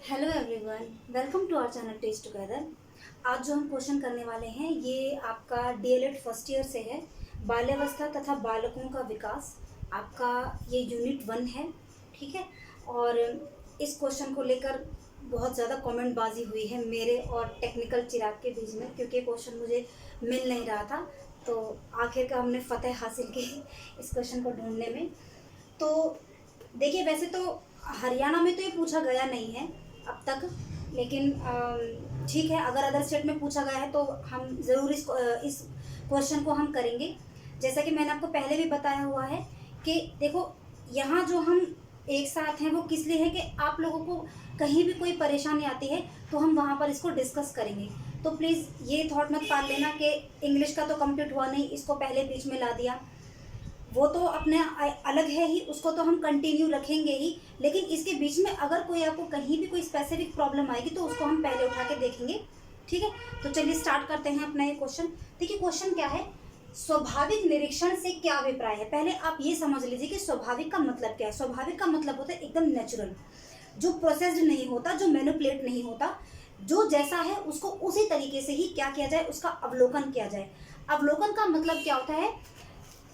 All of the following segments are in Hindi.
Hello everyone, welcome to our channel test together. आज जो हम क्वेश्चन करने वाले हैं ये आपका डीएलएड फर्स्ट ईयर से है। बाल्यावस्था तथा बालकों का विकास आपका ये यूनिट 1 है, ठीक है। और इस क्वेश्चन को लेकर बहुत ज़्यादा कमेंटबाजी हुई है मेरे और टेक्निकल चिराग के बीच में, क्योंकि क्वेश्चन मुझे मिल नहीं रहा था। तो आखिरकार हमने फतेह हासिल की इस क्वेश्चन को ढूंढने में। तो देखिए, वैसे तो हरियाणा में तो ये पूछा गया नहीं है अब तक, लेकिन ठीक है, अगर अदर स्टेट में पूछा गया है तो हम ज़रूर इस क्वेश्चन को हम करेंगे। जैसा कि मैंने आपको पहले भी बताया हुआ है कि देखो, यहाँ जो हम एक साथ हैं वो किस लिए है कि आप लोगों को कहीं भी कोई परेशानी आती है तो हम वहाँ पर इसको डिस्कस करेंगे। तो प्लीज़ ये थॉट मत पाल लेना कि इंग्लिश का तो कंप्लीट हुआ नहीं, इसको पहले बीच में ला दिया। वो तो अपने अलग है ही, उसको तो हम कंटिन्यू रखेंगे ही, लेकिन इसके बीच में अगर कोई आपको कहीं भी कोई स्पेसिफिक प्रॉब्लम आएगी तो उसको हम पहले उठा के देखेंगे, ठीक है। तो चलिए स्टार्ट करते हैं अपना ये क्वेश्चन। देखिए क्वेश्चन क्या है, स्वाभाविक निरीक्षण से क्या अभिप्राय है। पहले आप ये समझ लीजिए कि स्वाभाविक का मतलब क्या है। स्वाभाविक का मतलब होता है एकदम नेचुरल, जो प्रोसेस्ड नहीं होता, जो मैनिपुलेट नहीं होता, जो जैसा है उसको उसी तरीके से ही क्या किया जाए, उसका अवलोकन किया जाए। अवलोकन का मतलब क्या होता है,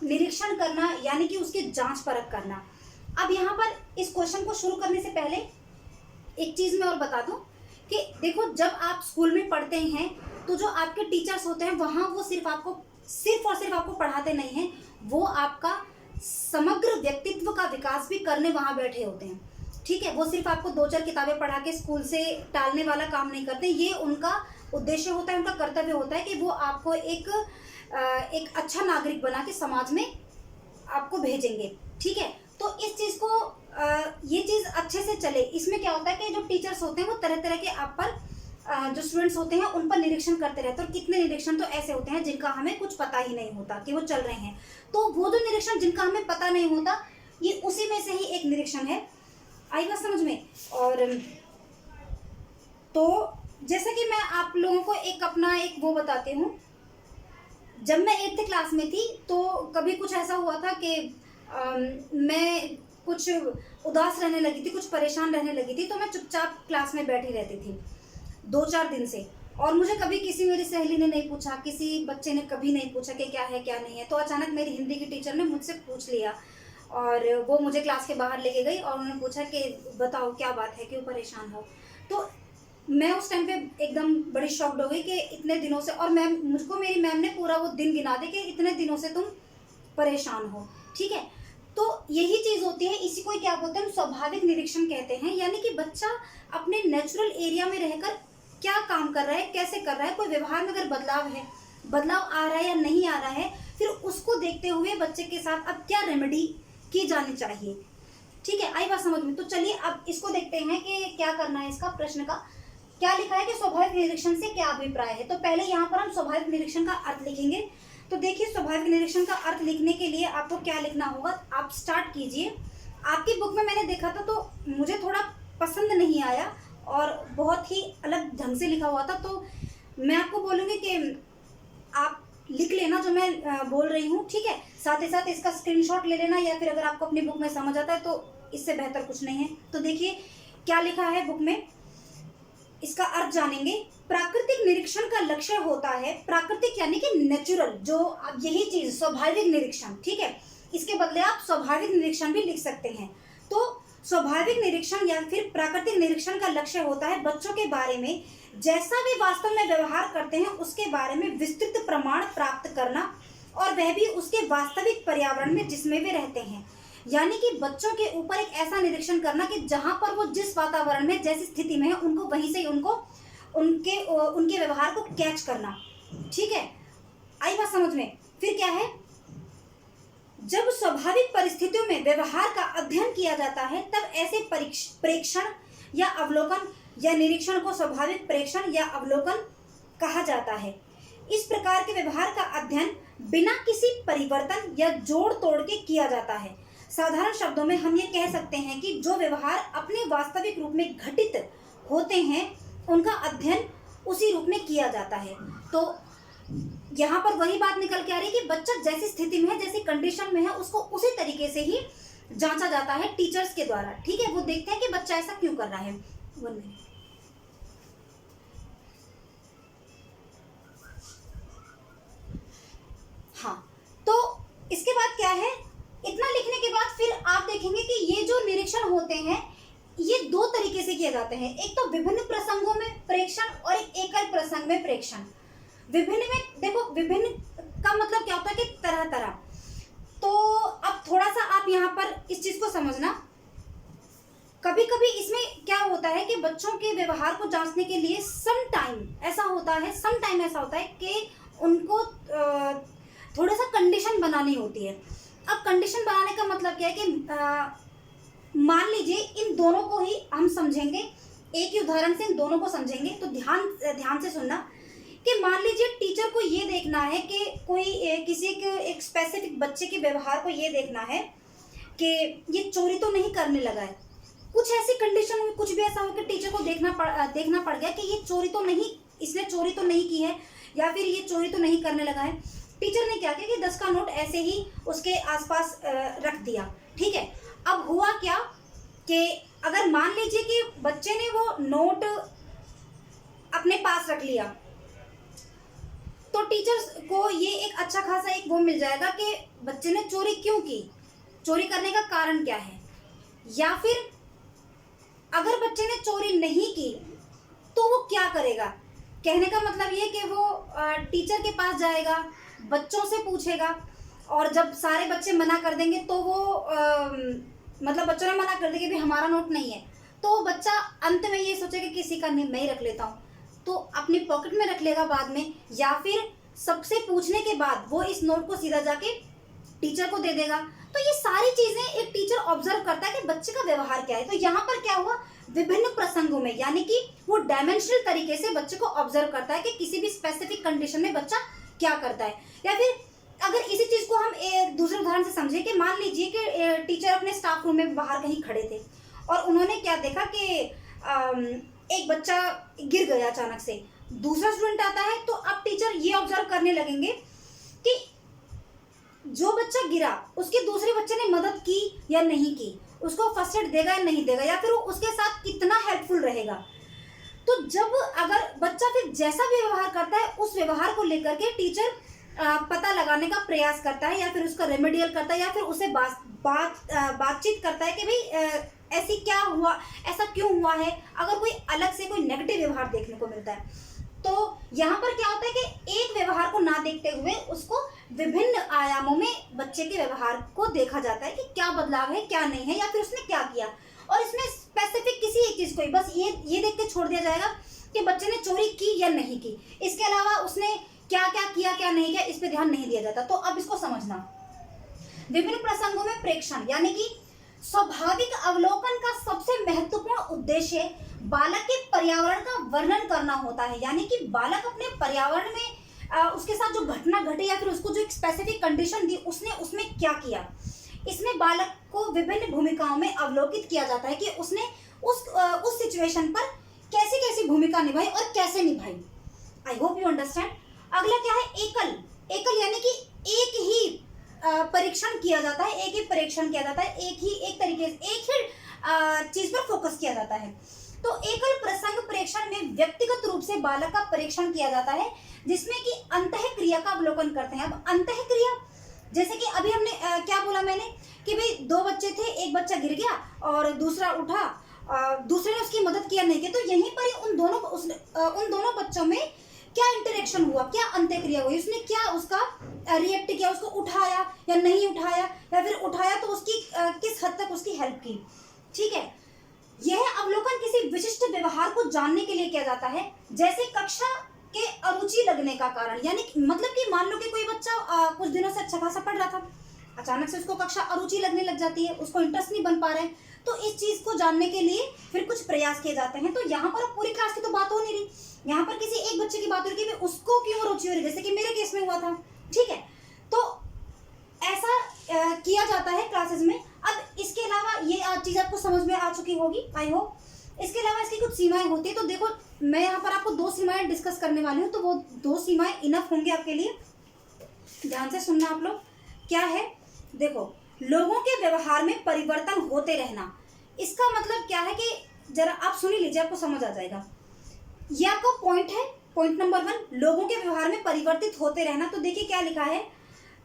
निरीक्षण करना, यानी कि उसकी जांच परख करना। अब यहाँ पर इस क्वेश्चन को शुरू करने से पहले एक चीज मैं और बता दूं कि देखो, जब आप स्कूल में पढ़ते हैं तो जो आपके टीचर्स होते हैं वहाँ वो सिर्फ और सिर्फ आपको पढ़ाते नहीं हैं, वो आपका समग्र व्यक्तित्व का विकास भी करने वहाँ बैठे होते हैं, ठीक है। वो सिर्फ आपको 2-4 किताबें पढ़ा के स्कूल से टालने वाला काम नहीं करते। ये उनका उद्देश्य होता है, उनका कर्तव्य होता है कि वो आपको एक अच्छा नागरिक बना के समाज में आपको भेजेंगे, ठीक है। तो इस चीज़ को ये चीज़ अच्छे से चले, इसमें क्या होता है कि जो टीचर्स होते हैं वो तरह तरह के आप पर जो स्टूडेंट्स होते हैं उन पर निरीक्षण करते रहते हैं। और कितने निरीक्षण तो ऐसे होते हैं जिनका हमें कुछ पता ही नहीं होता कि वो चल रहे हैं। तो वो जो निरीक्षण जिनका हमें पता नहीं होता, ये उसी में से ही एक निरीक्षण है। आई बात समझ में। और तो जैसा कि मैं आप लोगों को अपना वो बताती हूँ। जब मैं 8th क्लास में थी तो कभी कुछ ऐसा हुआ था कि मैं कुछ उदास रहने लगी थी, कुछ परेशान रहने लगी थी। तो मैं चुपचाप क्लास में बैठी रहती थी 2-4 दिन से, और मुझे कभी किसी मेरी सहेली ने नहीं पूछा, किसी बच्चे ने कभी नहीं पूछा कि क्या है क्या नहीं है। तो अचानक मेरी हिंदी की टीचर ने मुझसे पूछ लिया और वो मुझे क्लास के बाहर लेके गई और उन्होंने पूछा कि बताओ क्या बात है, क्यों परेशान हो। तो मैं उस टाइम पे एकदम बड़ी शॉक्ड हो गई कि इतने दिनों से, और मुझको मेरी मैम ने पूरा वो दिन गिना दे कि इतने दिनों से तुम परेशान हो, ठीक है। तो यही चीज़ होती है, इसी को क्या बोलते हैं, हम स्वाभाविक निरीक्षण कहते हैं। यानी कि बच्चा अपने नेचुरल एरिया में रहकर क्या काम कर रहा है, कैसे कर रहा है, कोई व्यवहार में अगर बदलाव आ रहा है या नहीं आ रहा है, फिर उसको देखते हुए बच्चे के साथ अब क्या रेमेडी की जानी चाहिए, ठीक है। आई बात समझ में। तो चलिए अब इसको देखते हैं कि क्या करना है। इसका प्रश्न का क्या लिखा है कि स्वाभाविक निरीक्षण से क्या अभिप्राय है। तो पहले यहाँ पर हम स्वाभाविक निरीक्षण का अर्थ लिखेंगे। तो देखिए, स्वाभाविक निरीक्षण का अर्थ लिखने के लिए आपको क्या लिखना होगा, आप स्टार्ट कीजिए। आपकी बुक में मैंने देखा था तो मुझे थोड़ा पसंद नहीं आया और बहुत ही अलग ढंग से लिखा हुआ था। तो मैं आपको बोलूँगी कि आप लिख लेना जो मैं बोल रही हूँ, ठीक है। साथ ही साथ इसका स्क्रीनशॉट ले लेना, या फिर अगर आपको अपनी बुक में समझ आता है तो इससे बेहतर कुछ नहीं है। तो देखिए क्या लिखा है बुक में, इसका अर्थ जानेंगे। प्राकृतिक निरीक्षण का लक्ष्य होता है, प्राकृतिक यानी कि नेचुरल, जो यही चीज स्वाभाविक निरीक्षण, ठीक है। इसके बदले आप स्वाभाविक निरीक्षण भी लिख सकते हैं। तो स्वाभाविक निरीक्षण या फिर प्राकृतिक निरीक्षण का लक्ष्य होता है बच्चों के बारे में जैसा वे वास्तव में व्यवहार करते हैं उसके बारे में विस्तृत प्रमाण प्राप्त करना, और वह भी उसके वास्तविक पर्यावरण में जिसमें वे रहते हैं। यानी कि बच्चों के ऊपर एक ऐसा निरीक्षण करना कि जहां पर वो जिस वातावरण में जैसी स्थिति में है उनको वहीं से उनके व्यवहार को कैच करना, ठीक है। आई बात समझ में। फिर क्या है, जब स्वाभाविक परिस्थितियों में व्यवहार का अध्ययन किया जाता है तब ऐसे प्रेक्षण या अवलोकन या निरीक्षण को स्वाभाविक प्रेक्षण या अवलोकन कहा जाता है। इस प्रकार के व्यवहार का अध्ययन बिना किसी परिवर्तन या जोड़ तोड़ के किया जाता है। साधारण शब्दों में हम ये कह सकते हैं कि जो व्यवहार अपने वास्तविक रूप में घटित होते हैं उनका अध्ययन उसी रूप में किया जाता है। तो यहाँ पर वही बात निकल के आ रही है कि बच्चा जैसी स्थिति में है, जैसी कंडीशन में है, उसको उसी तरीके से ही जांचा जाता है टीचर्स के द्वारा, ठीक है। वो देखते हैं कि बच्चा ऐसा क्यों कर रहा है। 1 मिनट। हाँ, तो इसके बाद क्या है, इतना लिखने के बाद फिर आप देखेंगे कि ये जो निरीक्षण होते हैं ये 2 तरीके से किए जाते हैं। एक तो विभिन्न प्रसंगों में प्रेक्षण और एक एकल प्रसंग में प्रेक्षण। विभिन्न में देखो, विभिन्न का मतलब क्या होता है कि तरह तरह। तो अब थोड़ा सा आप यहाँ पर इस चीज को समझना, कभी कभी इसमें क्या होता है कि बच्चों के व्यवहार को जांचने के लिए सम टाइम ऐसा होता है कि उनको थोड़ा सा कंडीशन बनानी होती है। अब कंडीशन बनाने का मतलब क्या है कि मान लीजिए इन दोनों को ही हम समझेंगे, एक ही उदाहरण से इन दोनों को समझेंगे। तो ध्यान से सुनना कि मान लीजिए टीचर को ये देखना है कि कोई किसी एक स्पेसिफिक बच्चे के व्यवहार को ये देखना है कि ये चोरी तो नहीं करने लगा है। कुछ ऐसी कंडीशन में कुछ भी ऐसा हो कि टीचर को देखना पड़ गया कि ये इसने चोरी तो नहीं की है, या फिर ये चोरी तो नहीं करने लगा है। टीचर ने क्या किया कि 10 का नोट ऐसे ही उसके आसपास रख दिया। ठीक है, अब हुआ क्या कि अगर मान लीजिए कि बच्चे ने वो नोट अपने पास रख लिया, तो टीचर को ये एक अच्छा खासा एक वो मिल जाएगा कि बच्चे ने चोरी क्यों की, चोरी करने का कारण क्या है। या फिर अगर बच्चे ने चोरी नहीं की तो वो क्या करेगा। कहने का मतलब ये कि वो टीचर के पास जाएगा, बच्चों से पूछेगा, और जब सारे बच्चे मना कर देंगे तो वो मतलब बच्चों ने मना कर दिया कि भाई हमारा नोट नहीं है, तो वो बच्चा अंत में ये सोचेगा कि किसी का मैं ही रख लेता हूँ, तो अपनी पॉकेट में रख लेगा बाद में, या फिर सबसे पूछने के बाद वो इस नोट को सीधा जाके टीचर को दे देगा। तो ये सारी चीजें एक टीचर ऑब्जर्व करता है कि बच्चे का व्यवहार क्या है। तो यहाँ पर क्या हुआ, विभिन्न प्रसंगों में, यानी कि वो डायमेंशनल तरीके से बच्चे को ऑब्जर्व करता है कि किसी भी स्पेसिफिक कंडीशन में बच्चा क्या करता है। या फिर अगर इसी चीज को हम एक दूसरे उदाहरण से समझे कि मान लीजिए कि टीचर अपने स्टाफ रूम में बाहर कहीं खड़े थे और उन्होंने क्या देखा कि एक बच्चा गिर गया अचानक से, दूसरा स्टूडेंट आता है, तो अब टीचर ये ऑब्जर्व करने लगेंगे कि जो बच्चा गिरा उसके दूसरे बच्चे ने मदद की या नहीं की, उसको फर्स्ट एड देगा या नहीं देगा, या फिर वो उसके साथ कितना हेल्पफुल रहेगा। तो जब अगर बच्चा फिर जैसा भी व्यवहार करता है उस व्यवहार को लेकर के टीचर पता लगाने का प्रयास करता है, या फिर उसका रेमेडियल करता है, या फिर उसे बातचीत करता है कि भाई ऐसी क्या हुआ, ऐसा क्यों हुआ है। अगर कोई अलग से कोई नेगेटिव व्यवहार देखने को मिलता है, तो यहाँ पर क्या होता है कि एक व्यवहार को ना देखते हुए उसको विभिन्न आयामों में बच्चे के व्यवहार को देखा जाता है कि क्या बदलाव है, क्या नहीं है, या फिर उसने क्या किया। और इसमें स्पेसिफिक किसी एक चीज को ही बस ये देख के छोड़ दिया जाएगा कि बच्चे ने चोरी की या नहीं की, इसके अलावा उसने क्या क्या किया क्या नहीं किया इस पे ध्यान नहीं दिया जाता। तो अब इसको समझना, विभिन्न प्रसंगों में प्रेक्षण, यानी कि स्वाभाविक अवलोकन का सबसे महत्वपूर्ण उद्देश्य बालक के पर्यावरण का वर्णन करना होता है। यानी कि बालक अपने पर्यावरण में उसके साथ जो घटना घटी या फिर उसको जो एक स्पेसिफिक कंडीशन दी उसने उसमें क्या किया, इसमें बालक को विभिन्न भूमिकाओं में अवलोकित किया जाता है कि उसने उस सिचुएशन पर कैसी कैसी भूमिका निभाई और कैसे निभाई। I hope you understand. अगला क्या है, एकल यानी कि एक ही परीक्षण किया जाता है, एक ही परीक्षण किया जाता है, एक ही चीज पर फोकस किया जाता है। तो एकल प्रसंग परीक्षण में व्यक्तिगत रूप से बालक का परीक्षण किया जाता है, जिसमें कि अंतःक्रिया का अवलोकन करते हैं। अब अंतःक्रिया, जैसे कि अभी हमने क्या बोला मैंने कि भाई 2 बच्चे थे, एक बच्चा गिर गया और दूसरा उठा, दूसरे ने उसकी मदद किया नहीं की, तो यहीं पर ही उन दोनों बच्चों में क्या इंटरेक्शन हुआ, क्या अंतःक्रिया हुई, उसने क्या उसका रिएक्ट किया, उसको उठाया या नहीं उठाया, या फिर उठाया तो उसकी किस हद तक उसकी हेल्प की। ठीक है, यह अवलोकन किसी विशिष्ट व्यवहार को जानने के लिए किया जाता है, जैसे कक्षा के अरुचि लगने का कारण। यानी मतलब कि मान लो कि कोई बच्चा कुछ दिनों से अच्छा खासा पढ़ रहा था, अचानक से उसको कक्षा अरुचि लगने लग जाती है, उसको इंटरेस्ट नहीं बन पा रहा है, तो इस चीज को जानने के लिए फिर कुछ प्रयास किए जाते हैं। तो यहाँ पर पूरी क्लास की तो बात हो नहीं रही, यहाँ पर किसी एक बच्चे की बात हो रही है कि उसको क्यों रुचि हो रही है, जैसे कि मेरे केस में हुआ था। ठीक है, तो ऐसा किया जाता है क्लासेस में। अब इसके अलावा ये चीज आपको समझ में आ चुकी होगी, आई होप। इसके अलावा इसकी कुछ सीमाएं होती है, तो देखो मैं यहाँ पर आपको 2 सीमाएं डिस्कस करने वाली हूँ, तो वो 2 सीमाएं इनफ होंगे आपके लिए। ध्यान से सुनना आप लोग। क्या है, देखो, लोगों के व्यवहार में परिवर्तन होते रहना, इसका मतलब क्या है कि जरा आप सुन ही लीजिए, आपको समझ आ जाएगा। ये आपका पॉइंट है, पॉइंट नंबर 1, लोगों के व्यवहार में परिवर्तित होते रहना। तो देखिए क्या लिखा है,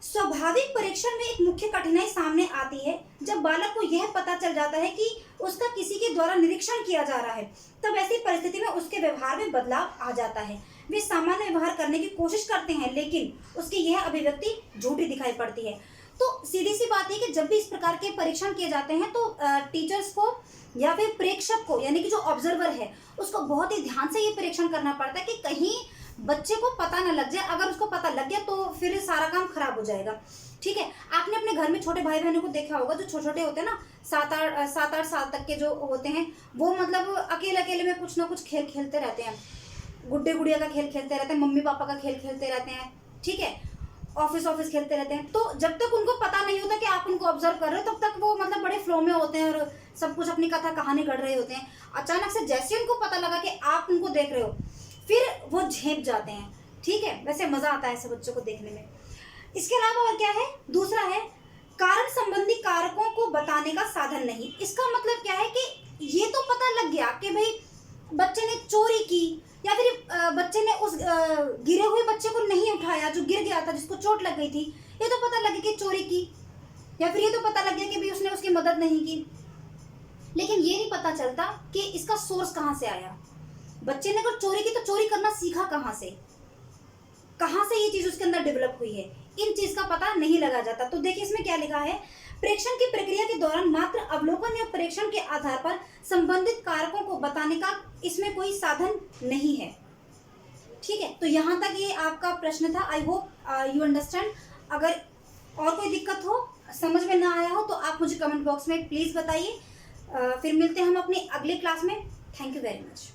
स्वाभाविक परीक्षण में एक मुख्य कठिनाई सामने आती है जब बालक को यह पता चल जाता है कि उसका किसी के द्वारा निरीक्षण किया जा रहा है। तब ऐसी परिस्थिति में उसके व्यवहार में बदलाव आ जाता है। वे सामान्य व्यवहार करने की कोशिश करते हैं, लेकिन उसकी यह अभिव्यक्ति झूठी दिखाई पड़ती है। तो सीधी सी बात है कि जब भी इस प्रकार के परीक्षण किए जाते हैं तो टीचर्स को या फिर प्रेक्षक को, यानी कि जो ऑब्जर्वर है, उसको बहुत ही ध्यान से ये परीक्षण करना पड़ता है कि कहीं बच्चे को पता ना लग जाए। अगर उसको पता लग गया तो फिर सारा काम खराब हो जाएगा। ठीक है, आपने अपने घर में छोटे भाई बहनों को देखा होगा, जो छोटे छोटे होते हैं ना, 7-8 साल तक के जो होते हैं, वो मतलब अकेले अकेले में कुछ ना कुछ खेल खेलते रहते हैं। गुड्डे गुड़िया का खेल खेलते रहते हैं, मम्मी पापा का खेल खेलते रहते हैं। ठीक है, ऑफिस खेलते रहते हैं। तो जब तक उनको पता नहीं होता कि आप उनको ऑब्जर्व कर रहे हो, तब तक वो मतलब बड़े फ्लो में होते हैं और सब कुछ अपनी कथा कहानी गढ़ रहे होते हैं। अचानक से जैसे उनको पता लगा कि आप उनको देख रहे हो, फिर वो झेप जाते हैं। ठीक है, वैसे मजा आता है ऐसे बच्चों को देखने में। इसके अलावा और क्या है, दूसरा है कारण संबंधी कारकों को बताने का साधन नहीं। इसका मतलब क्या है कि ये तो पता लग गया कि भाई बच्चे ने चोरी की, या फिर बच्चे ने उस गिरे हुए बच्चे को नहीं उठाया जो गिर गया था, जिसको चोट लग गई थी। ये तो पता लग गया कि चोरी की, या फिर ये तो पता लग गया कि भाई उसने उसकी मदद नहीं की। लेकिन ये नहीं पता चलता कि इसका सोर्स कहाँ से आया। बच्चे ने अगर चोरी की तो चोरी करना सीखा कहाँ से ये चीज उसके अंदर डेवलप हुई है, इन चीज का पता नहीं लगा जाता। तो देखिए इसमें क्या लिखा है, प्रेक्षण की प्रक्रिया के दौरान मात्र अवलोकन या प्रेक्षण के आधार पर संबंधित कारकों को बताने का इसमें कोई साधन नहीं है। ठीक है, तो यहाँ तक ये आपका प्रश्न था। I hope you understand. अगर और कोई दिक्कत हो, समझ में ना आया हो, तो आप मुझे कमेंट बॉक्स में प्लीज बताइए। फिर मिलते हैं हम अपनी अगली क्लास में। Thank you very much.